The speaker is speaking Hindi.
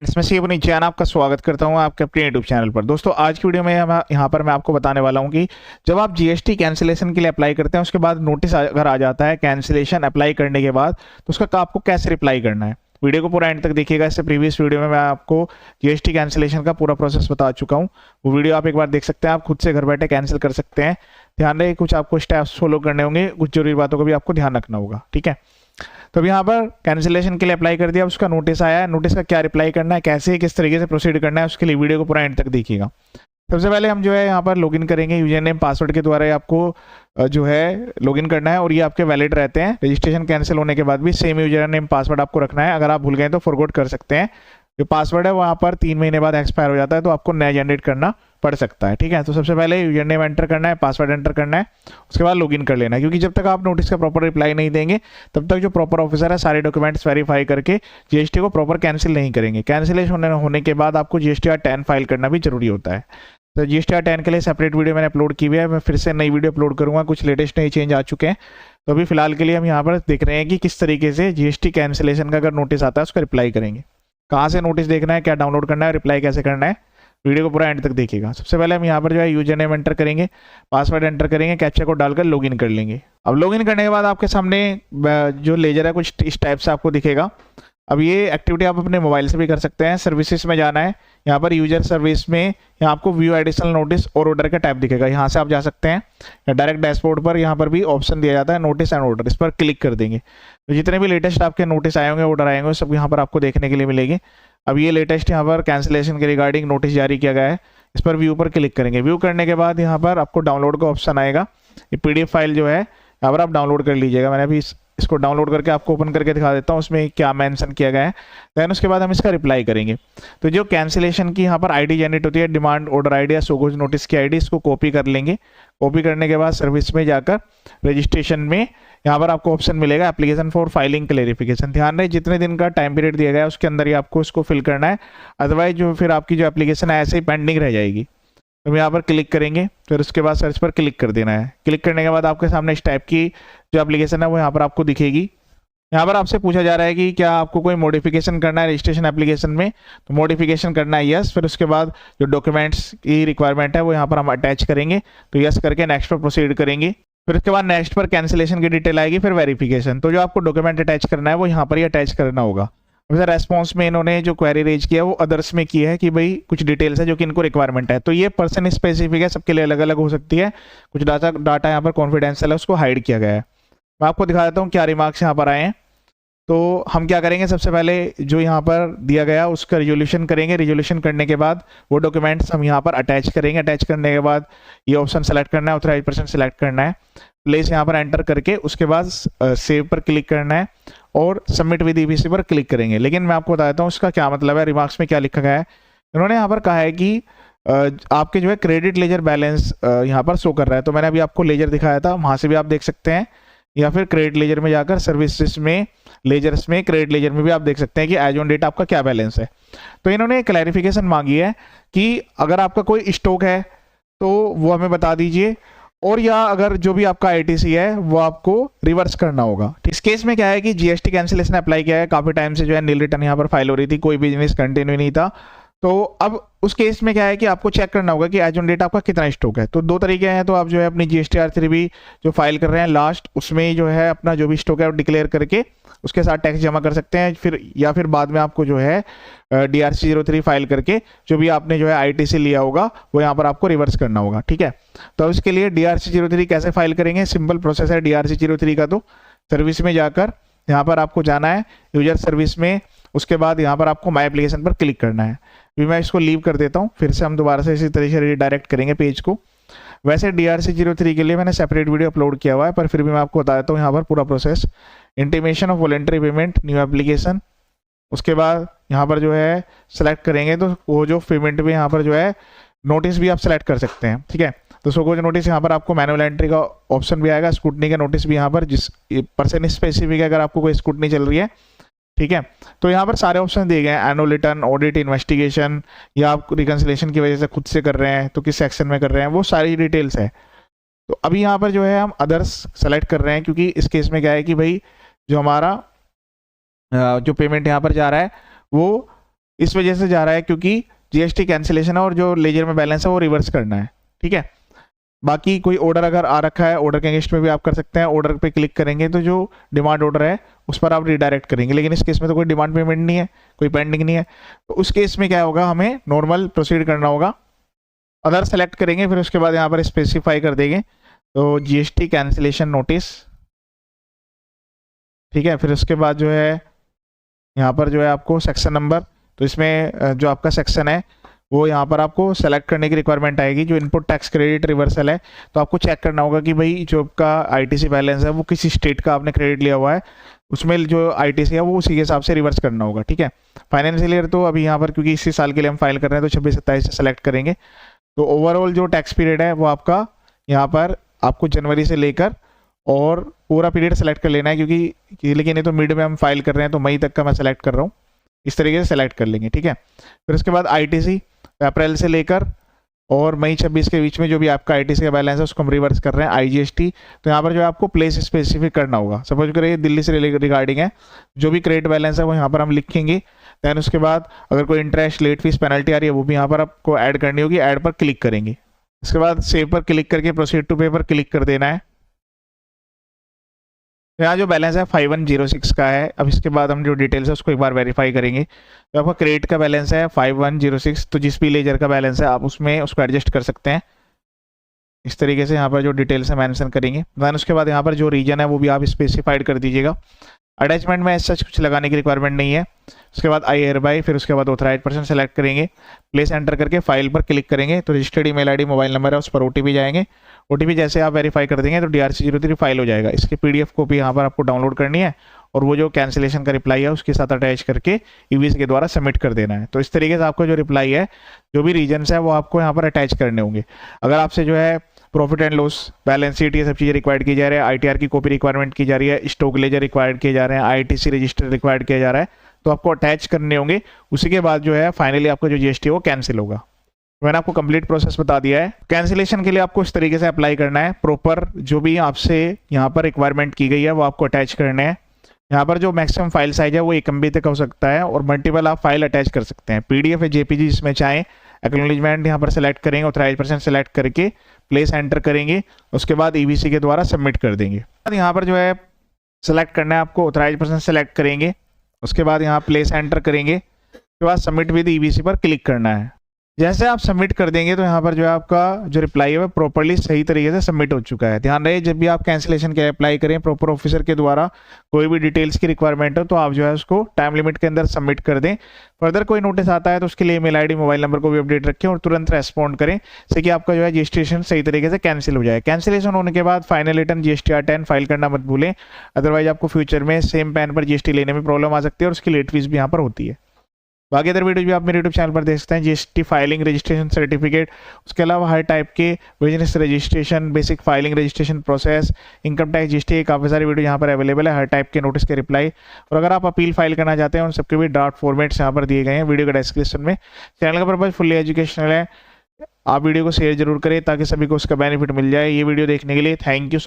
इसमें से अपनी चैन आपका स्वागत करता हूं आपके अपने यूट्यूब चैनल पर। दोस्तों आज की वीडियो में यहाँ पर मैं आपको बताने वाला हूं कि जब आप जीएसटी कैंसिलेशन के लिए अप्लाई करते हैं उसके बाद नोटिस अगर आ जाता है कैंसिलेशन अप्लाई करने के बाद तो उसका आपको कैसे रिप्लाई करना है। वीडियो को पूरा एंड तक देखिएगा। इससे प्रीवियस वीडियो में मैं आपको जीएसटी कैंसिलेशन का पूरा प्रोसेस बता चुका हूँ। वो वीडियो आप एक बार देख सकते हैं। आप खुद से घर बैठे कैंसिल कर सकते हैं। ध्यान रहे कुछ आपको स्टेप्स फॉलो करने होंगे, कुछ जरूरी बातों का भी आपको ध्यान रखना होगा। ठीक है, तो अब यहाँ पर कैंसिलेशन के लिए अप्लाई कर दिया, उसका नोटिस आया है। नोटिस का क्या रिप्लाई करना है, कैसे किस तरीके से प्रोसीड करना है, उसके लिए वीडियो को पूरा एंड तक देखिएगा। सबसे पहले हम जो है यहाँ पर लॉगिन करेंगे। यूजर नेम पासवर्ड के द्वारा आपको जो है लॉगिन करना है और ये आपके वैलिड रहते हैं। रजिस्ट्रेशन कैंसिल होने के बाद भी सेम यूजर नेम पासवर्ड आपको रखना है। अगर आप भूल गए तो फॉरगॉट कर सकते हैं। जो पासवर्ड है वहाँ पर 3 महीने बाद एक्सपायर हो जाता है, तो आपको नया जनरेट करना पड़ सकता है। ठीक है, तो सबसे पहले यूजर नेम एंटर करना है, पासवर्ड एंटर करना है, उसके बाद लॉगिन कर लेना है। क्योंकि जब तक आप नोटिस का प्रॉपर रिप्लाई नहीं देंगे तब तक जो प्रॉपर ऑफिसर है सारे डॉक्यूमेंट्स वेरीफाई करके जीएसटी को प्रॉपर कैंसिल नहीं करेंगे। कैंसिलेशन होने के बाद आपको जीएसटीआर 10 फाइल करना भी जरूरी होता है। तो जीएसटीआर 10 के लिए सेपरेट वीडियो मैंने अपलोड की हुई है। मैं फिर से नई वीडियो अपलोड करूंगा, कुछ लेटेस्ट नए चेंज आ चुके हैं। तो अभी फिलहाल के लिए हम यहाँ पर देख रहे हैं कि किस तरीके से जीएसटी कैंसिलेशन का अगर नोटिस आता है उसका रिप्लाई करेंगे। कहाँ से नोटिस देखना है, क्या डाउनलोड करना है, रिप्लाई कैसे करना है, वीडियो को पूरा एंड तक देखिएगा। सबसे पहले हम यहाँ पर जो है यूजर नेम एंटर करेंगे, पासवर्ड एंटर करेंगे, कैप्चा कोड डालकर लॉगिन कर लेंगे। अब लॉगिन करने के बाद आपके सामने जो लेजर है कुछ इस टाइप से आपको दिखेगा। अब ये एक्टिविटी आप अपने मोबाइल से भी कर सकते हैं। सर्विसेज में जाना है, यहाँ पर यूजर सर्विस में यहाँ आपको व्यू एडिशनल नोटिस और ऑर्डर का टैब दिखेगा, यहाँ से आप जा सकते हैं। डायरेक्ट डैशबोर्ड पर यहाँ पर भी ऑप्शन दिया जाता है नोटिस एंड ऑर्डर, इस पर क्लिक कर देंगे तो जितने भी लेटेस्ट आपके नोटिस आए होंगे, ऑर्डर आए होंगे, सब यहाँ पर आपको देखने के लिए मिलेंगे। अब ये लेटेस्ट यहाँ पर कैंसिलेशन के रिगार्डिंग नोटिस जारी किया गया है, इस पर व्यू पर क्लिक करेंगे। व्यू करने के बाद यहाँ पर आपको डाउनलोड का ऑप्शन आएगा। ये पीडीएफ फाइल जो है यहाँ पर आप डाउनलोड कर लीजिएगा। मैंने अभी इसको डाउनलोड करके आपको ओपन करके दिखा देता हूँ उसमें क्या मेंशन किया गया है। देन उसके बाद हम इसका रिप्लाई करेंगे। तो जो कैंसिलेशन की यहाँ पर आईडी जनरेट होती है, डिमांड ऑर्डर आईडी या सोगोज नोटिस की आईडी, इसको कॉपी कर लेंगे। कॉपी करने के बाद सर्विस में जाकर रजिस्ट्रेशन में यहाँ पर आपको ऑप्शन मिलेगा एप्लीकेशन फॉर फाइलिंग क्लेरिफिकेशन। ध्यान रहे जितने दिन का टाइम पीरियड दिया गया है उसके अंदर ही आपको इसको फिल करना है, अदरवाइज जो फिर आपकी जो एप्लीकेशन है ऐसे ही पेंडिंग रह जाएगी। तो यहाँ पर क्लिक करेंगे, फिर उसके बाद सर्च पर क्लिक कर देना है। क्लिक करने के बाद आपके सामने इस टाइप की जो एप्लीकेशन है वो यहाँ पर आपको दिखेगी। यहाँ पर आपसे पूछा जा रहा है कि क्या आपको कोई मॉडिफिकेशन करना है रजिस्ट्रेशन एप्लीकेशन में, तो मॉडिफिकेशन करना है यस। फिर उसके बाद जो डॉक्यूमेंट्स की रिक्वायरमेंट है वो यहाँ पर हम अटैच करेंगे, तो यस करके नेक्स्ट पर प्रोसीड करेंगे। फिर उसके बाद नेक्स्ट पर कैंसिलेशन की डिटेल आएगी, फिर वेरिफिकेशन। तो जो आपको डॉक्यूमेंट अटैच करना है वो यहाँ पर ही अटैच करना होगा। वैसे रेस्पॉन्स में इन्होंने जो क्वेरी रेज किया वो अदर्स में की है कि भाई कुछ डिटेल्स है जो कि इनको रिक्वायरमेंट है, तो ये पर्सन स्पेसिफिक है, सबके लिए अलग अलग हो सकती है। कुछ डाटा यहाँ पर कॉन्फिडेंशियल है, उसको हाइड किया गया है। मैं आपको दिखा देता हूँ क्या रिमार्क्स यहाँ पर आए हैं। तो हम क्या करेंगे, सबसे पहले जो यहाँ पर दिया गया उसका रिजोल्यूशन करेंगे। रिजोल्यूशन करने के बाद वो डॉक्यूमेंट्स हम यहाँ पर अटैच करेंगे। अटैच करने के बाद ये ऑप्शन सेलेक्ट करना है, ऑथराइज पर्सन सेलेक्ट करना है, प्लेस यहाँ पर एंटर करके उसके बाद सेव पर क्लिक करना है और सबमिट विद ईबीसी पर क्लिक करेंगे। लेकिन मैं आपको बता देता हूँ उसका क्या मतलब है। रिमार्क्स में क्या लिखा गया है, इन्होंने यहाँ पर कहा है कि आपके जो है क्रेडिट लेजर बैलेंस यहाँ पर शो कर रहा है। तो मैंने अभी आपको लेजर दिखाया था, वहाँ से भी आप देख सकते हैं, या फिर क्रेडिट लेजर में जाकर सर्विसेज में लेजर्स में क्रेडिट लेजर में भी आप देख सकते हैं कि एज ऑन डेट आपका क्या बैलेंस है। तो इन्होंने क्लैरिफिकेशन मांगी है कि अगर आपका कोई स्टॉक है तो वो हमें बता दीजिए, और या अगर जो भी आपका आईटीसी है वो आपको रिवर्स करना होगा। इस केस में क्या है कि जीएसटी कैंसिलेशन अप्लाई किया है, काफी टाइम से जो है नील रिटर्न यहाँ पर फाइल हो रही थी, कोई बिजनेस कंटिन्यू नहीं था। तो अब उस केस में क्या है कि आपको चेक करना होगा कि एज ऑन डेट आपका कितना स्टॉक है। तो दो तरीके हैं, तो आप जो है अपनी जीएसटीआर 3 भी जो फाइल कर रहे हैं लास्ट, उसमें जो है अपना जो भी स्टॉक है वो डिक्लेयर करके उसके साथ टैक्स जमा कर सकते हैं। फिर या फिर बाद में आपको जो है DRC 03 फाइल करके जो भी आपने जो है आईटीसी लिया होगा वो यहाँ पर आपको रिवर्स करना होगा। ठीक है, तो इसके लिए DRC 03 कैसे फाइल करेंगे, सिंपल प्रोसेस है DRC 03 का। तो सर्विस में जाकर यहाँ पर आपको जाना है, यूजर सर्विस में, उसके बाद यहाँ पर आपको माई एप्लीकेशन पर क्लिक करना है। अभी मैं इसको लीव कर देता हूँ, फिर से हम दोबारा से इसी तरीके से रिडायरेक्ट करेंगे पेज को। वैसे DRC 03 के लिए मैंने सेपरेट वीडियो अपलोड किया हुआ है, पर फिर भी मैं आपको बता देता हूँ यहाँ पर पूरा process. Intimation of voluntary payment, new application, उसके बाद यहाँ पर जो है सेलेक्ट करेंगे तो वो जो पेमेंट में यहाँ पर जो है नोटिस भी आप सेलेक्ट कर सकते हैं। ठीक है, तो सोगोज नोटिस यहाँ पर आपको मैनुअल एंट्री का ऑप्शन भी आएगा, स्कूटनी का नोटिस भी यहाँ पर, जिस पर्सन स्पेसिफिक है अगर आपको कोई स्कूटनी चल रही है। ठीक है, तो यहाँ पर सारे ऑप्शन दिए गए हैं, एनुअल रिटर्न, ऑडिट, इन्वेस्टिगेशन, या आप रिकंसिलेशन की वजह से खुद से कर रहे हैं तो किस सेक्शन में कर रहे हैं, वो सारी डिटेल्स है। तो अभी यहाँ पर जो है हम अदर्स सेलेक्ट कर रहे हैं, क्योंकि इस केस में क्या है कि भाई जो हमारा जो पेमेंट यहाँ पर जा रहा है वो इस वजह से जा रहा है क्योंकि जीएसटी कैंसिलेशन है और जो लेजर में बैलेंस है वो रिवर्स करना है, ठीक है। बाकी कोई ऑर्डर अगर आ रखा है, ऑर्डर के अगेंस्ट में भी आप कर सकते हैं। ऑर्डर पे क्लिक करेंगे तो जो डिमांड ऑर्डर है उस पर आप रिडायरेक्ट करेंगे, लेकिन इस केस में तो कोई डिमांड पेमेंट नहीं है, कोई पेंडिंग नहीं है, तो उस केस में क्या होगा, हमें नॉर्मल प्रोसीड करना होगा। अदर सेलेक्ट करेंगे, फिर उसके बाद यहाँ पर स्पेसिफाई कर देंगे तो जीएसटी कैंसिलेशन नोटिस, ठीक है। फिर उसके बाद जो है यहाँ पर जो है आपको सेक्शन नंबर, तो इसमें जो आपका सेक्शन है वो यहाँ पर आपको सेलेक्ट करने की रिक्वायरमेंट आएगी। जो इनपुट टैक्स क्रेडिट रिवर्सल है, तो आपको चेक करना होगा कि भाई जो आपका आईटीसी बैलेंस है वो किसी स्टेट का आपने क्रेडिट लिया हुआ है, उसमें जो आईटीसी है वो उसी के हिसाब से रिवर्स करना होगा, ठीक है। फाइनेंशियल ईयर तो अभी यहाँ पर क्योंकि इसी साल के लिए हम फाइल कर रहे हैं तो 26-27 से सेलेक्ट करेंगे। तो ओवरऑल जो टैक्स पीरियड है वो आपका यहाँ पर आपको जनवरी से लेकर और पूरा पीरियड सेलेक्ट कर लेना है, क्योंकि लेकिन ये तो मिड में हम फाइल कर रहे हैं तो मई तक का मैं सेलेक्ट कर रहा हूँ, इस तरीके से सेलेक्ट कर लेंगे, ठीक है। फिर उसके बाद आईटीसी अप्रैल से लेकर और मई 26 के बीच में जो भी आपका आईटीसी का बैलेंस है उसको हम रिवर्स कर रहे हैं। आईजीएसटी, तो यहाँ पर जो है आपको प्लेस स्पेसिफिक करना होगा। सपोज करिए दिल्ली से रिगार्डिंग है, जो भी क्रेडिट बैलेंस है वो यहाँ पर हम लिखेंगे। दैन उसके बाद अगर कोई इंटरेस्ट, लेट फीस, पेनल्टी आ रही है वो भी यहाँ पर आपको ऐड करनी होगी, ऐड पर क्लिक करेंगे। इसके बाद सेव पर क्लिक करके प्रोसीड टू पे पर क्लिक कर देना है। यहाँ जो बैलेंस है 5106 का है। अब इसके बाद हम जो डिटेल्स है उसको एक बार वेरीफाई करेंगे। तो आपका क्रेडिट का बैलेंस है 5106, तो जिस भी लेजर का बैलेंस है आप उसमें उसको एडजस्ट कर सकते हैं। इस तरीके से यहाँ पर जो डिटेल्स है मेंशन करेंगे। दैन उसके बाद यहाँ पर जो रीजन है वो भी आप स्पेसिफाइड कर दीजिएगा। अटैचमेंट में ऐसा कुछ लगाने की रिक्वायरमेंट नहीं है। उसके बाद आई हेयर बाय, फिर उसके बाद ऑथराइज्ड पर्सन सेलेक्ट करेंगे, प्लेस एंटर करके फाइल पर क्लिक करेंगे तो registered email ID, mobile number है, उस पर ओटीपी जाएंगे। ओटीपी जैसे आप वेरीफाई कर देंगे तो DRC03 फाइल हो जाएगा। इसकी पीडीएफ कॉपी यहाँ पर आपको डाउनलोड करनी है और वो जो कैंसिलेशन का रिप्लाई है उसके साथ अटैच करके ईवीसी के द्वारा सबमिट कर देना है। तो इस तरीके से आपको जो रिप्लाई है, जो भी रीजन्स है वो आपको यहाँ पर अटैच करने होंगे। अगर आपसे जो है profit and loss, balance sheet, ये सब चीज़ें रिक्वायर्ड की जा रही है, आईटीआर की कॉपी रिक्वायरमेंट की जा रही है, स्टॉक लेजर रिक्वायर्ड किए जा रहे हैं, आईटीसी रजिस्टर रिक्वायर्ड किया जा रहा है, तो आपको अटैच करने होंगे। उसी के बाद जो है फाइनली आपका जो जीएसटी वो कैंसिल होगा। मैंने आपको कंप्लीट प्रोसेस बता दिया है। कैंसिलेशन के लिए आपको इस तरीके से अप्लाई करना है। प्रॉपर जो भी आपसे यहाँ पर रिक्वायरमेंट की गई है वो आपको अटैच करने हैं। यहाँ पर जो मैक्सिमम फाइल साइज है वो 1 MB तक हो सकता है और मल्टीपल आप फाइल अटैच कर सकते हैं, पीडीएफ है, जेपीजी, जिसमें चाहें। एक्नॉलेजमेंट यहाँ पर सेलेक्ट करेंगे, ऑथराइज्ड पर्सन सेलेक्ट करके प्लेस एंटर करेंगे, उसके बाद ईवीसी के द्वारा सबमिट कर देंगे। यहाँ पर जो है सेलेक्ट करना है आपको, ऑथराइज्ड पर्सन सेलेक्ट करेंगे, उसके बाद यहाँ प्लेस एंटर करेंगे, उसके बाद सबमिट विद ईवीसी पर क्लिक करना है। जैसे आप सबमिट कर देंगे तो यहाँ पर जो है आपका जो रिप्लाई है वो प्रॉपर्ली सही तरीके से सबमिट हो चुका है। ध्यान रहे जब भी आप कैंसिलेशन के अप्लाई करें प्रॉपर ऑफिसर के द्वारा कोई भी डिटेल्स की रिक्वायरमेंट हो तो आप जो है उसको टाइम लिमिट के अंदर सबमिट कर दें। फर्दर कोई नोटिस आता है तो उसके लिए ईमेल आईडी, मोबाइल नंबर को भी अपडेट रखें और तुरंत रेस्पॉन्ड करें, जिससे कि आपका जो है रजिस्ट्रेशन सही तरीके से कैंसिल हो जाए। कैंसिलेशन होने के बाद फाइनल रिटर्न GSTR 10 फाइल करना मत भूलें, अदरवाइज आपको फ्यूचर में सेम पैन पर GST लेने में प्रॉब्लम आ सकती है और उसकी लेट फीस भी यहाँ पर होती है। बाकी अदर वीडियो भी आप मेरे यूट्यूब चैनल पर देख सकते हैं। GST फाइलिंग, रजिस्ट्रेशन सर्टिफिकेट, उसके अलावा हर टाइप के business registration, basic filing registration process, income tax, GST, काफ़ी सारी वीडियो यहाँ पर अवेलेबल है, हर टाइप के नोटिस के रिप्लाई। और अगर आप अपील फाइल करना चाहते हैं उन सबके भी ड्राफ्ट फॉर्मेट्स यहाँ पर दिए गए हैं वीडियो के डिस्क्रिप्शन में। चैनल का पर्पज फुल्ली एजुकेशनल है। आप वीडियो को शेयर जरूर करें ताकि सभी को उसका बेनिफिट मिल जाए। ये वीडियो देखने के लिए थैंक यू सो मच।